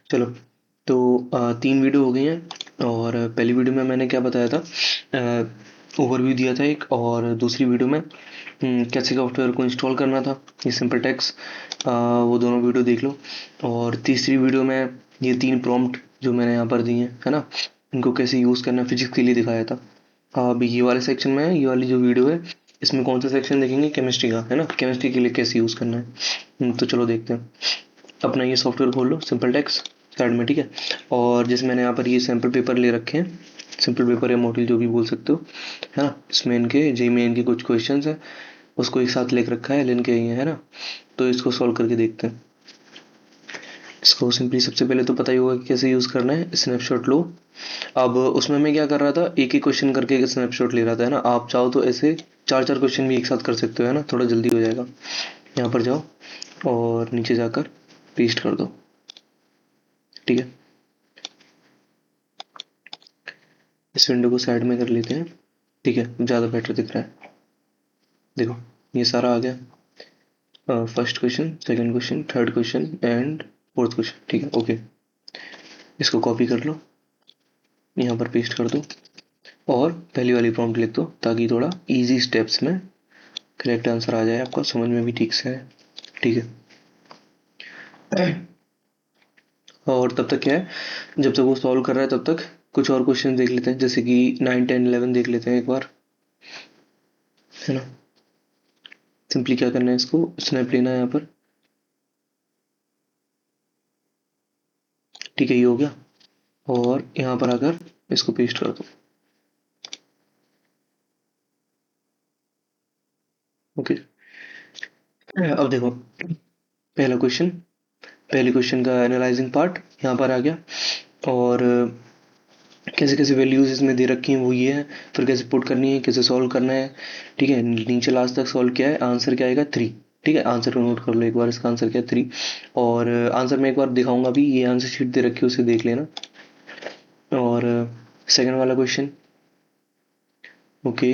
चलो। तो 3 वीडियो हो गई हैं। और पहली वीडियो में मैंने क्या बताया था, ओवरव्यू दिया था एक, और दूसरी वीडियो में कैसे सॉफ्टवेयर को इंस्टॉल करना था, ये सिंपल टेक्स। वो दोनों वीडियो देख लो। और तीसरी वीडियो में ये 3 प्रॉम्प्ट जो मैंने यहाँ पर दिए हैं, है ना, इनको कैसे यूज़ करना है फिजिक्स के लिए दिखाया था। अभी ये वाले सेक्शन में है, ये वाली जो वीडियो है, इसमें कौन सा सेक्शन देखेंगे, केमिस्ट्री का, है ना, केमिस्ट्री के लिए कैसे यूज़ करना है। तो चलो देखते हैं। अपना ये सॉफ्टवेयर खोल लो, सिंपल टेक्स साइड में, ठीक है। और जैसे मैंने यहाँ पर ये सैम्पल पेपर ले रखे हैं, सिंपल पेपर या मॉडल जो भी बोल सकते हो, है ना। इसमें इनके जेई मेन के कुछ क्वेश्चंस हैं, उसको एक साथ लिख रखा है, लिन के ये, है ना। तो इसको सॉल्व करके देखते हैं। इसको सिंपली सबसे पहले तो पता ही होगा कि कैसे यूज़ करना है। स्नैपशॉट लो। अब उसमें मैं क्या कर रहा था, एक एक क्वेश्चन करके एक स्नैपशॉट ले रहा था, है ना। आप चाहो तो ऐसे चार चार क्वेश्चन भी एक साथ कर सकते हो, है ना, थोड़ा जल्दी हो जाएगा। यहाँ पर जाओ और नीचे जाकर पेस्ट कर दो, ठीक है। इस विंडो को साइड में कर लेते हैं, ठीक है, ज़्यादा बेटर दिख रहा है। देखो, ये सारा आ गया। First question, second question, third question and fourth question, ठीक है, ओके। इसको कॉपी कर लो, यहाँ पर पेस्ट कर दो, और पहली वाली प्रॉम्प्ट लिख दो, ताकि थोड़ा इजी स्टेप्स में करेक्ट आंसर आ जाए, आपका समझ में भी ठीक से है, ठीक है। और तब तक क्या है, जब तक वो सॉल्व कर रहा है तब तक कुछ और क्वेश्चन देख लेते हैं, जैसे कि 9, 10, 11 देख लेते हैं एक बार, है ना। सिंपली क्या करना है, इसको स्नैप लेना है यहाँ पर, ठीक है, ये हो गया। और यहाँ पर आकर इसको पेस्ट कर दो, ओके। अब देखो, पहला क्वेश्चन, पहले क्वेश्चन का एनालाइजिंग पार्ट यहाँ पर आ गया। और कैसे कैसे वैल्यूज इसमें दे रखी हैं वो ये है, फिर कैसे पुट करनी है, कैसे सॉल्व करना है, ठीक है। नीचे लास्ट तक सॉल्व किया है, आंसर क्या आएगा, 3, ठीक है। आंसर को नोट कर लो एक बार, इसका आंसर क्या है, 3। और आंसर मैं एक बार दिखाऊंगा भी, ये आंसर शीट दे रखी है, उसे देख लेना। और सेकंड वाला क्वेश्चन, ओके।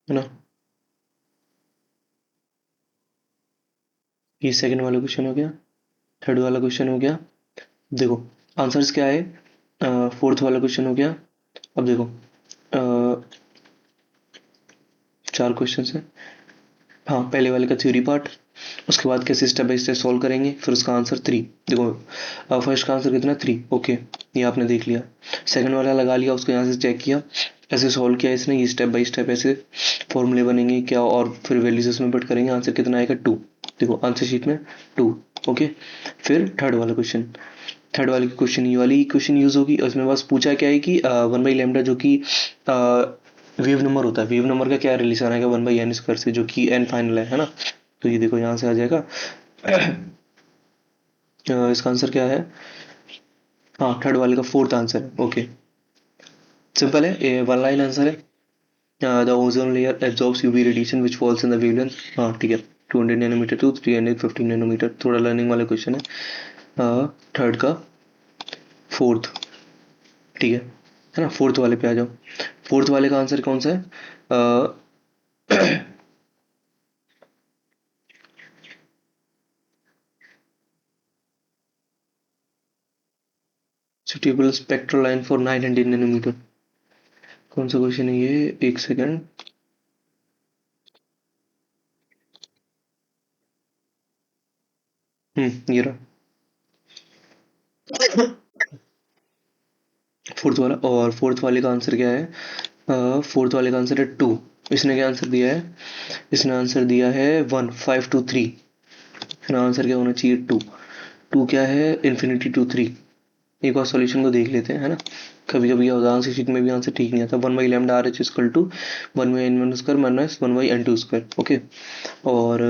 है ना, ये सेकंड वाला क्वेश्चन हो गया, थर्ड वाला क्वेश्चन हो गया। देखो, आंसर्स क्या है, फोर्थ वाला क्वेश्चन हो गया। अब देखो, अ, 4 क्वेश्चन है। हाँ, पहले वाले का थ्योरी पार्ट, उसके बाद कैसे स्टेप बाय स्टेप सॉल्व करेंगे, फिर उसका आंसर 3। देखो, फर्स्ट का आंसर कितना, 3, ओके, ये आपने देख लिया। सेकंड वाला लगा लिया, उसको यहाँ से चेक किया, ऐसे सॉल्व किया इसने, ये स्टेप बाय स्टेप ऐसे फॉर्मूले बनेंगे क्या, और फिर वैल्यूज इसमें पुट करेंगे, आंसर कितना आएगा, 2। देखो आंसर शीट में 2, ओके। फिर थर्ड वाला क्वेश्चन, थर्ड वाले की क्वेश्चन, ये वाली क्वेश्चन यूज होगी। उसमें बस पूछा क्या है कि 1/λ जो कि वेव नंबर होता है, वेव नंबर का क्या रिलेशन आएगा 1/n² से, जो कि n फाइनल है ना। तो ये देखो यहाँ से आ जाएगा। इसका आंसर क्या है, हाँ, थर्ड वाले का फोर्थ आंसर है, ओके। सिंपल है, ये वन लाइन आंसर है। The ozone layer absorbs UV radiation which falls in the wavelength, हाँ ठीक है, 200 नैनोमीटर टू 315 नैनोमीटर, थोड़ा लर्निंग वाला क्वेश्चन है। थर्ड का फोर्थ, ठीक है ना। फोर्थ वाले पे आ जाओ। फोर्थ वाले का आंसर कौन सा है, suitable spectral line for 900 nanometre, कौन सा क्वेश्चन है ये, एक सेकंड। ये रहा फोर्थ वाला। और फोर्थ वाले का आंसर क्या है, फोर्थ वाले का आंसर है 2। इसने क्या आंसर दिया है, इसने आंसर दिया है 1, 5, 2, 3, है ना। आंसर क्या होना चाहिए, 2। 2 क्या है, इन्फिनिटी टू 3। एक बार सॉल्यूशन को देख लेते हैं, है ना। कभी कभी आंसर शीट में भी आंसर ठीक नहीं आता। 1/λ RH equal to 1/n1² minus 1/n2², okay. और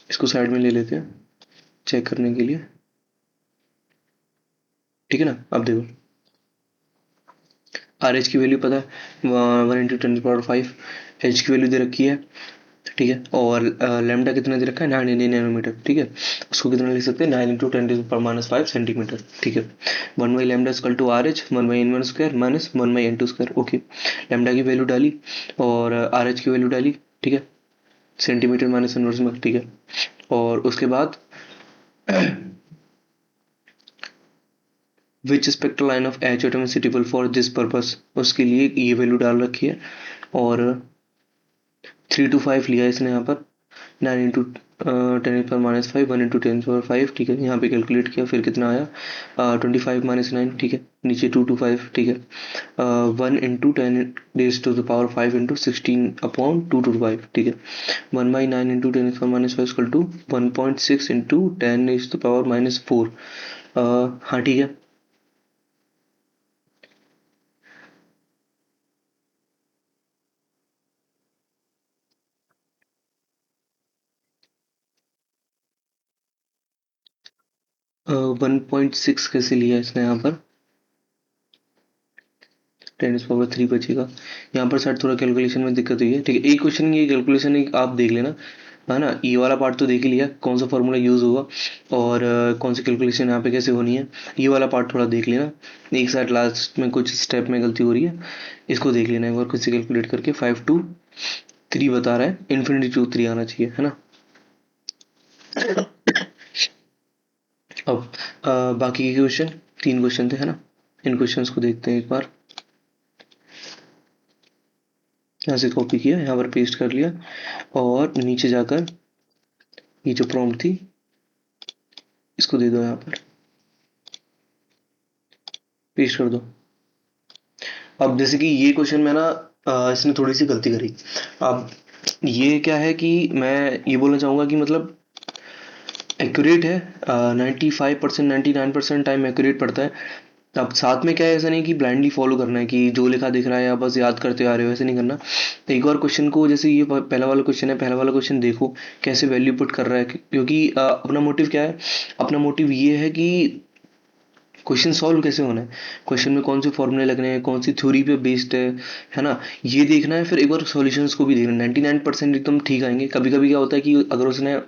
इसको साइड में ले लेते हैं चेक करने के लिए, ठीक है ना। अब देखो, आर एच की वैल्यू पता है, 1 × 10⁵। एच की वैल्यू दे रखी है ठीक है। और लैम्डा कितना दे रखा है 9 नैनोमीटर, ठीक है। उसको कितना लिख सकते हैं 9 इंटू 10⁻⁵ सेंटीमीटर, ठीक है। 1/λ equal to R H 1/n1² minus 1/n2², okay. Lambda की वैल्यू डाली और आर एच की वैल्यू डाली, ठीक है, सेंटीमीटर माइनस इनवर्स में, ठीक है। और उसके बाद which spectral line of H atom suitable for this purpose, उसके लिए ये वैल्यू डाल रखी है। और 3 to 5 लिया है इसने यहाँ पर, 9 इंटू 10⁻⁵ 1 इंटू 10⁻⁵, ठीक है। यहाँ पे कैलकुलेट किया, फिर कितना आया 25 - 9, ठीक है। नीचे 2 to 5, ठीक है। 1 इंटू 10⁻⁵ इंटू 16/2 to 5, ठीक है। 1/9 इंटू 10⁻⁵ इक्वल टू 1.6 इंटू 10⁻⁻⁴, हाँ ठीक है। 1.6 कैसे लिया इसने यहाँ पर, 10⁻³ बचेगा। यहाँ पर शायद थोड़ा कैलकुलेशन में दिक्कत हुई है, ठीक है। एक क्वेश्चन ये कैलकुलेशन आप देख लेना, है ना। ये वाला पार्ट तो देख ही लिया, कौन सा फॉर्मूला यूज़ होगा और कौन सी कैलकुलेशन यहाँ पे कैसे होनी है, ये वाला पार्ट थोड़ा देख लेना। एक साइड लास्ट में कुछ स्टेप में गलती हो रही है, इसको देख लेना एक बार खुद से कैलकुलेट करके। 5 to 3 बता रहा है, इन्फिनिटी टू 3 आना चाहिए, है ना। अब बाकी के क्वेश्चन 3 क्वेश्चन थे, है ना। इन क्वेश्चंस को देखते हैं एक बार। यहाँ से कॉपी किया, यहाँ पर पेस्ट कर लिया और नीचे जाकर ये जो प्रॉम्प्ट थी इसको दे दो, यहाँ पर पेस्ट कर दो। अब जैसे कि ये क्वेश्चन में ना इसने थोड़ी सी गलती करी। अब ये क्या है कि मैं ये बोलना चाहूँगा कि मतलब एक्यूरेट है, 95% 99% टाइम एक्यूरेट पड़ता है। अब साथ में क्या है, ऐसा नहीं कि ब्लाइंडली फॉलो करना है कि जो लिखा दिख रहा है या बस याद करते आ रहे हो, ऐसे नहीं करना। तो एक बार क्वेश्चन को, जैसे ये पहला वाला क्वेश्चन है, पहला वाला क्वेश्चन देखो कैसे वैल्यू पुट कर रहा है, क्योंकि अपना मोटिव क्या है, अपना मोटिव ये है कि क्वेश्चन सॉल्व कैसे होना है, क्वेश्चन में कौन से फॉर्मूले लगने हैं, कौन सी थ्योरी पे बेस्ड है ना, ये देखना है। फिर एक बार सॉल्यूशंस को भी देखना। 99% एकदम ठीक आएंगे। कभी कभी क्या होता है कि अगर उसने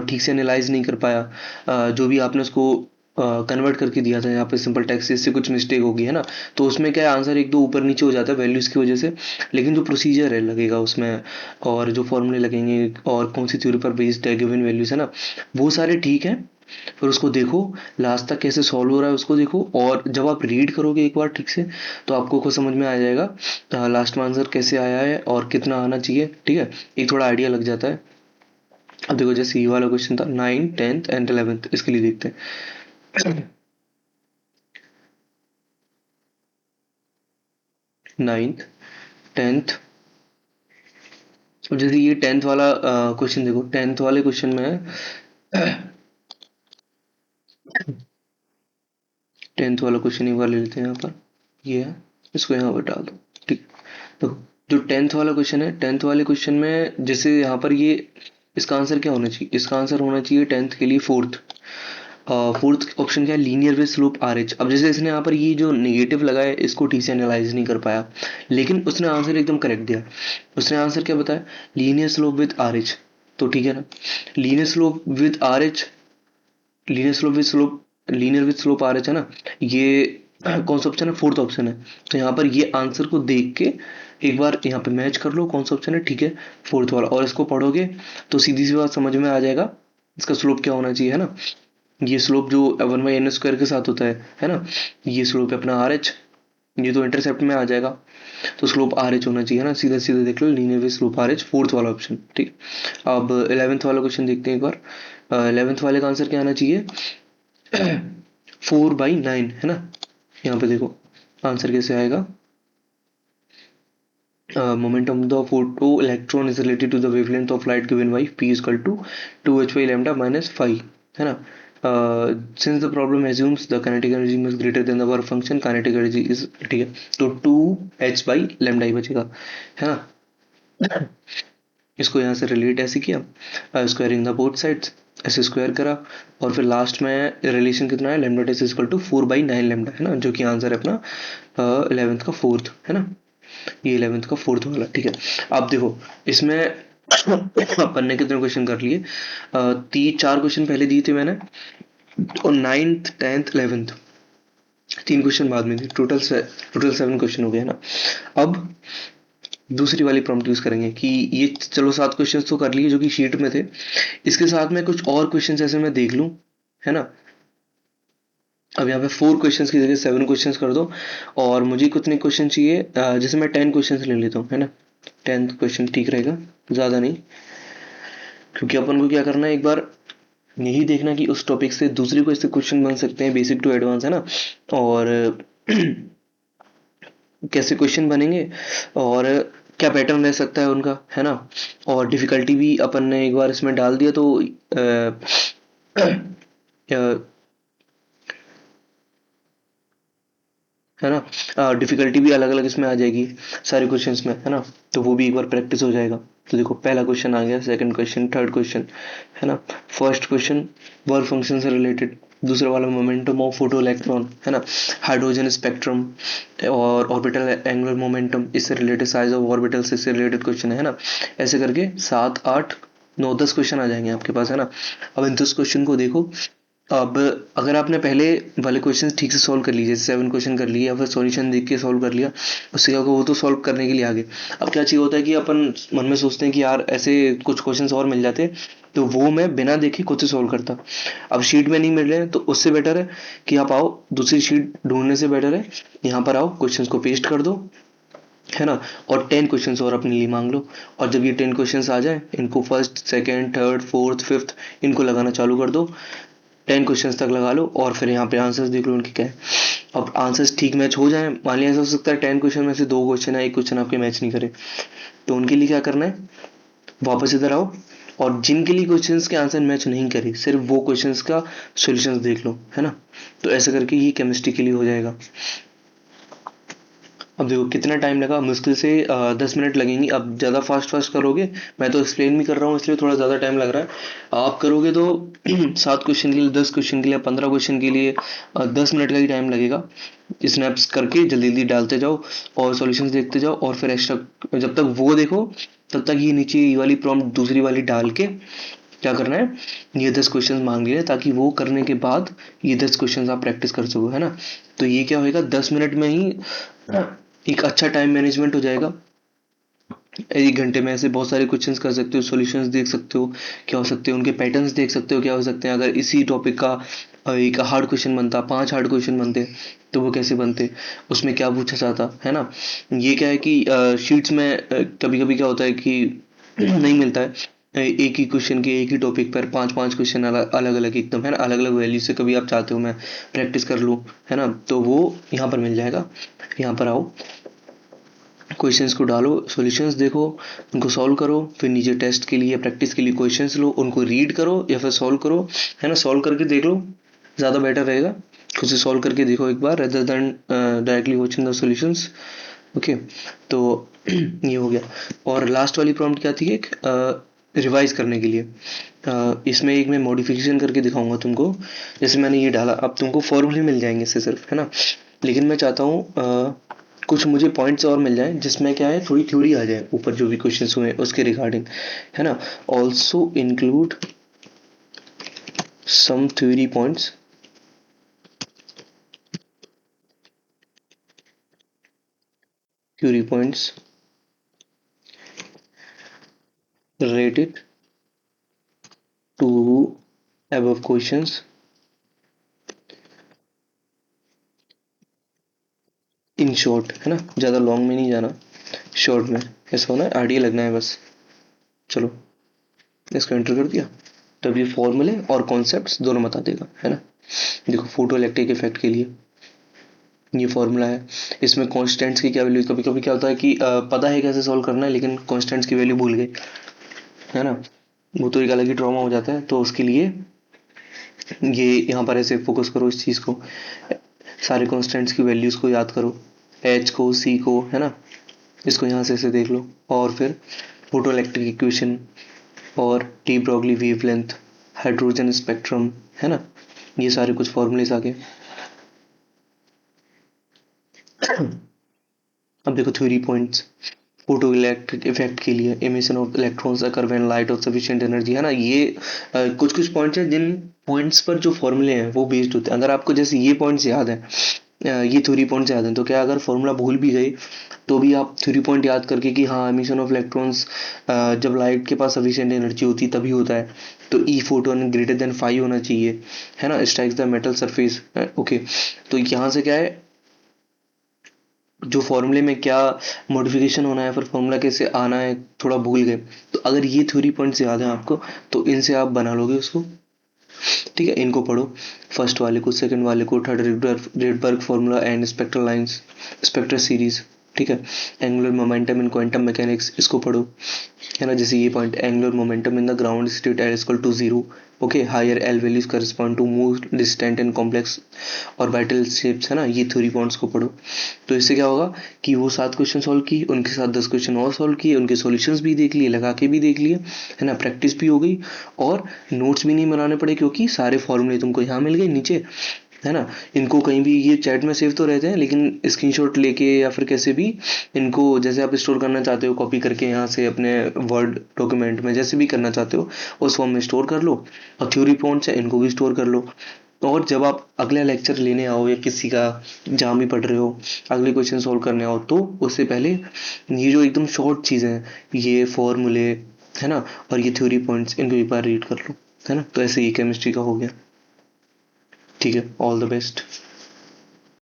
ठीक से एनालाइज नहीं कर पाया, जो भी आपने उसको कन्वर्ट करके दिया था यहाँ पे सिंपल टेक्स्ट से, इससे कुछ मिस्टेक होगी, है ना, तो उसमें क्या है आंसर एक दो ऊपर नीचे हो जाता है वैल्यूज की वजह से। लेकिन जो प्रोसीजर है लगेगा उसमें, और जो फॉर्मूले लगेंगे और कौन सी थ्योरी पर बेस्ड है, गिवन वैल्यूज, है ना, वो सारे ठीक है। फिर उसको देखो, लास्ट तक कैसे सॉल्व हो रहा है उसको देखो, और जब आप रीड करोगे एक बार ठीक से तो आपको खुद समझ में आ जाएगा लास्ट में आंसर कैसे आया है और कितना आना चाहिए, ठीक है। एक थोड़ा आइडिया लग जाता है। अब देखो जैसे ये वाला क्वेश्चन था 9, 10th एंड 11th, इसके लिए देखते हैं। 9th 10th, अब जैसे ये 10th वाला क्वेश्चन देखो, 10th वाले क्वेश्चन में है 10th वाला क्वेश्चन एक बार ले लेते हैं यहाँ पर, ये है, इसको यहाँ पर डाल दो, ठीक। तो जो 10th वाला क्वेश्चन है, 10th वाले क्वेश्चन में जैसे यहाँ पर ये, इसका आंसर क्या होना चाहिए, इसका आंसर होना चाहिए 10th के लिए फोर्थ। फोर्थ ऑप्शन क्या है, linear with slope R H. अब जैसे इसने यहाँ पर ये जो नेगेटिव लगा है इसको ठीक से एनालाइज नहीं कर पाया, लेकिन उसने आंसर एकदम करेक्ट दिया। उसने आंसर क्या बताया, linear slope with R H, तो ठीक है ना। Linear slope with R H, linear with slope R H, है ना। ये कौन सा ऑप्शन है, फोर्थ ऑप्शन है। तो यहाँ पर ये आंसर को देख के एक बार यहाँ पे मैच कर लो कौन सा ऑप्शन है, ठीक है, फोर्थ वाला। और इसको पढ़ोगे तो सीधी सी बात समझ में आ जाएगा इसका स्लोप क्या होना चाहिए, है ना। ये स्लोप जो 1/n² के साथ होता है ना, ये स्लोप है अपना आर एच, ये तो इंटरसेप्ट में आ जाएगा, तो स्लोप आर एच होना चाहिए, है ना। सीधा सीधा देख लो, linear with slope R H, fourth वाला ऑप्शन, ठीक। अब 11th वाला क्वेश्चन देखते हैं एक बार। 11th वाले का आंसर क्या आना चाहिए, 4/9, है ना। यहाँ पे देखो आंसर कैसे आएगा, momentum of the photo electron is related to the wavelength of light given by p is equal to 2h by lambda minus phi, है ना। Since the problem assumes the kinetic energy is greater than the work function, kinetic energy is, ठीक है, तो 2h by lambda ही बचेगा, है ना। इसको यहाँ से रिलेट ऐसे किया, स्क्वायरिंग द बोथ साइड्स, ऐसे स्क्वायर करा, और फिर लास्ट में रिलेशन कितना है, lambda test equal to 4/9 lambda, है ना, जो कि आंसर है अपना 11th का फोर्थ, है ना। ये 11th का फोर्थ वाला, ठीक है। अब देखो इसमें अपन ने कितने क्वेश्चन कर लिए? 4 क्वेश्चन पहले दिए थे मैंने, और 9th 10th 11th 3 क्वेश्चन बाद में थे। टोटल 7 क्वेश्चन हो गए ना। अब दूसरी वाली प्रॉम्प्ट यूज करेंगे कि ये चलो 7 क्वेश्चन तो कर लिए जो कि शीट में थे, इसके साथ में कुछ और क्वेश्चन ऐसे मैं देख लूं, है ना। अब यहाँ पे 4 क्वेश्चंस की जगह 7 क्वेश्चंस कर दो, और मुझे कितने क्वेश्चन चाहिए, जैसे मैं 10 क्वेश्चंस ले लेता हूँ, है ना। 10th क्वेश्चन ठीक रहेगा, ज़्यादा नहीं, क्योंकि अपन को क्या करना है, एक बार यही देखना कि उस टॉपिक से दूसरी कोई से क्वेश्चन बन सकते हैं, बेसिक टू एडवांस, है ना। और कैसे क्वेश्चन बनेंगे, और क्या पैटर्न रह सकता है उनका, है ना। और डिफिकल्टी भी अपन ने एक बार इसमें डाल दिया तो है ना, डिफिकल्टी भी अलग अलग इसमें आ जाएगी सारे क्वेश्चंस में, है ना। तो वो भी एक बार प्रैक्टिस हो जाएगा। तो देखो पहला क्वेश्चन आ गया, सेकंड क्वेश्चन, थर्ड क्वेश्चन, है ना। फर्स्ट क्वेश्चन वर्क फंक्शन से रिलेटेड, दूसरा वाला मोमेंटम ऑफ फोटो इलेक्ट्रॉन, है ना। हाइड्रोजन स्पेक्ट्रम और ऑर्बिटल एंगुलर मोमेंटम इससे रिलेटेड, साइज ऑफ ऑर्बिटल से रिलेटेड क्वेश्चन है ना। ऐसे करके 7 8 9 10 क्वेश्चन आ जाएंगे आपके पास, है ना। अब इन 10 क्वेश्चन को देखो। अब अगर आपने पहले वाले क्वेश्चन ठीक से सॉल्व कर लिए, जैसे 7 क्वेश्चन कर लिए या फिर सॉल्यूशन देख के सॉल्व कर लिया, उससे क्या होगा, वो तो सॉल्व करने के लिए आगे। अब क्या चाहिए होता है कि अपन मन में सोचते हैं कि यार ऐसे कुछ क्वेश्चन और मिल जाते, तो वो मैं बिना देखे खुद से सॉल्व करता। अब शीट में नहीं मिल रहे हैं तो उससे बेटर है कि आप आओ, दूसरी शीट ढूंढने से बेटर है यहाँ पर आओ, क्वेश्चन को पेस्ट कर दो, है ना। और 10 क्वेश्चंस और अपने लिए मांग लो। और जब ये 10 क्वेश्चंस आ जाए, इनको first second third fourth fifth इनको लगाना चालू कर दो। 10 क्वेश्चंस तक लगा लो, और फिर यहाँ पे आंसर्स देख लो उनके क्या है। अब आंसर्स ठीक मैच हो जाए, मान लिया ऐसा हो सकता है 10 क्वेश्चन में से 2 क्वेश्चन है, एक क्वेश्चन आपके मैच नहीं करे, तो उनके लिए क्या करना है, वापस इधर आओ, और जिनके लिए क्वेश्चंस के आंसर मैच नहीं करे, सिर्फ वो क्वेश्चंस का सॉल्यूशंस देख लो, है ना। तो ऐसा करके ये केमिस्ट्री के लिए हो जाएगा। अब देखो कितना टाइम लगा, मुश्किल से 10 मिनट लगेंगी। अब ज़्यादा फास्ट फास्ट करोगे, मैं तो एक्सप्लेन भी कर रहा हूँ इसलिए थोड़ा ज़्यादा टाइम लग रहा है, आप करोगे तो 7 क्वेश्चन के लिए, 10 क्वेश्चन के लिए, 15 क्वेश्चन के लिए 10 मिनट का ही टाइम लगेगा। स्नैप्स करके जल्दी जल्दी डालते जाओ और सॉल्यूशंस देखते जाओ, और फिर एक्स्ट्रा जब तक वो देखो, तब तक ये नीचे ये वाली प्रॉम्प्ट दूसरी वाली डाल के क्या करना है, ये 10 क्वेश्चन मांग लिए, ताकि वो करने के बाद ये 10 क्वेश्चन आप प्रैक्टिस कर सको, है ना। तो ये क्या होएगा, 10 मिनट में ही एक अच्छा टाइम मैनेजमेंट हो जाएगा। 1 घंटे में ऐसे बहुत सारे क्वेश्चंस कर सकते हो, सॉल्यूशंस देख सकते हो क्या हो सकते हैं, उनके पैटर्न्स देख सकते हो क्या हो सकते हैं। अगर इसी टॉपिक का एक हार्ड क्वेश्चन बनता, 5 हार्ड क्वेश्चन बनते, तो वो कैसे बनते, उसमें क्या पूछा जाता, है ना। ये क्या है कि शीट्स में कभी कभी क्या होता है कि नहीं मिलता है, एक ही क्वेश्चन के एक ही टॉपिक पर 5 5 क्वेश्चन अलग अलग एकदम, है ना, अलग अलग वैल्यू से। कभी आप चाहते हो मैं प्रैक्टिस कर लूँ, है ना, तो वो यहाँ पर मिल जाएगा। यहाँ पर आओ, क्वेश्चंस को डालो, सॉल्यूशंस देखो, उनको सॉल्व करो, फिर नीचे टेस्ट के लिए प्रैक्टिस के लिए क्वेश्चंस लो, उनको रीड करो या फिर सॉल्व करो, है ना। सॉल्व करके देख लो, ज़्यादा बेटर रहेगा। खुद से सॉल्व करके देखो एक बार, rather than directly watching the solutions. Okay, तो ये हो गया। और लास्ट वाली प्रॉम्प्ट क्या थी, एक रिवाइज करने के लिए। इसमें एक मैं मॉडिफिकेशन करके दिखाऊंगा तुमको। जैसे मैंने ये डाला, अब तुमको फॉर्मूले मिल जाएंगे इससे सिर्फ, है ना। लेकिन मैं चाहता हूँ कुछ मुझे पॉइंट्स और मिल जाए, जिसमें क्या है, थोड़ी थ्योरी आ जाए ऊपर जो भी क्वेश्चंस हुए उसके रिगार्डिंग, है ना। Also include some theory points related to above questions in short, है ना। ज़्यादा लॉन्ग में नहीं जाना, शॉर्ट में ऐसा होना है, आइडिया लगना है बस। चलो, इसको एंटर कर दिया, तब ये फॉर्मूले और कॉन्सेप्ट्स दोनों बता देगा, है ना। देखो फोटो इलेक्ट्रिक इफेक्ट के लिए ये फॉर्मूला है, इसमें कॉन्स्टेंट्स की क्या वैल्यू, कभी कभी क्या होता है कि पता है कैसे सॉल्व करना है, लेकिन कॉन्स्टेंट्स की वैल्यू भूल गए, है ना। वो तो एक अलग ही ट्रॉमा हो जाता है, तो उसके लिए ये यहाँ पर ऐसे फोकस करो इस चीज़ को, सारे कॉन्स्टेंट्स की वैल्यूज़ को याद करो, एच को, सी को, है ना। इसको यहाँ से ऐसे देख लो, और फिर फोटो इलेक्ट्रिक इक्वेशन, और T Broglie wavelength, hydrogen spectrum, है ना। ये सारे कुछ फॉर्मूलेस आ गए। अब देखो theory points, photo electric effect के लिए emission of electrons occur when light of sufficient energy, है ना। ये कुछ कुछ पॉइंट्स हैं जिन पॉइंट्स पर जो फॉर्मूले हैं वो बेस्ड होते हैं। अगर आपको जैसे ये पॉइंट्स याद है, ये थ्योरी पॉइंट्स याद हैं, तो क्या अगर फॉर्मूला भूल भी गए तो भी आप थ्योरी पॉइंट याद करके कि हाँ एमिशन ऑफ इलेक्ट्रॉन्स जब लाइट के पास सफिशिएंट एनर्जी होती है तभी होता है, तो ई फोटोन ग्रेटर देन 5 होना चाहिए, है ना, strikes the metal surface. Okay, तो यहाँ से क्या है, जो फॉर्मूले में क्या मॉडिफिकेशन होना है, फिर फॉर्मूला कैसे आना है, थोड़ा भूल गए, तो अगर ये थ्योरी पॉइंट्स याद है आपको तो इनसे आप बना लोगे उसको। ठीक है, इनको पढ़ो, फर्स्ट वाले को, सेकंड वाले को, third Rydberg formula and spectral lines, spectral series. ठीक है, angular momentum in quantum mechanics, इसको पढ़ो, है ना। जैसे ये point, angular momentum in the ground state L equal to zero. Okay, higher L values correspond to more distant and complex orbital shapes, है ना। ये थ्योरी पॉइंट्स को पढ़ो। तो इससे क्या होगा कि वो 7 क्वेश्चन सॉल्व किए, उनके साथ 10 क्वेश्चन और सॉल्व किए, उनके सॉल्यूशंस भी देख लिए, लगा के भी देख लिए, है ना, प्रैक्टिस भी हो गई, और नोट्स भी नहीं बनाने पड़े क्योंकि सारे फॉर्मूले तुमको यहाँ मिल गए नीचे, है ना। इनको कहीं भी ये चैट में सेव तो रहते हैं, लेकिन स्क्रीनशॉट लेके या फिर कैसे भी इनको, जैसे आप स्टोर करना चाहते हो कॉपी करके यहाँ से अपने वर्ड डॉक्यूमेंट में, जैसे भी करना चाहते हो उस फॉर्म में स्टोर कर लो, और थ्योरी पॉइंट्स है इनको भी स्टोर कर लो। और जब आप अगला लेक्चर लेने आओ या किसी का जहाँ भी पढ़ रहे हो अगले क्वेश्चन सॉल्व करने आओ, तो उससे पहले ये जो एकदम शॉर्ट चीज़ें हैं, ये फॉर्मूले, है ना, और ये थ्योरी पॉइंट्स, इनको एक बार रीड कर लो, है ना। तो ऐसे ही केमिस्ट्री का हो गया। ठीक है, ऑल द बेस्ट।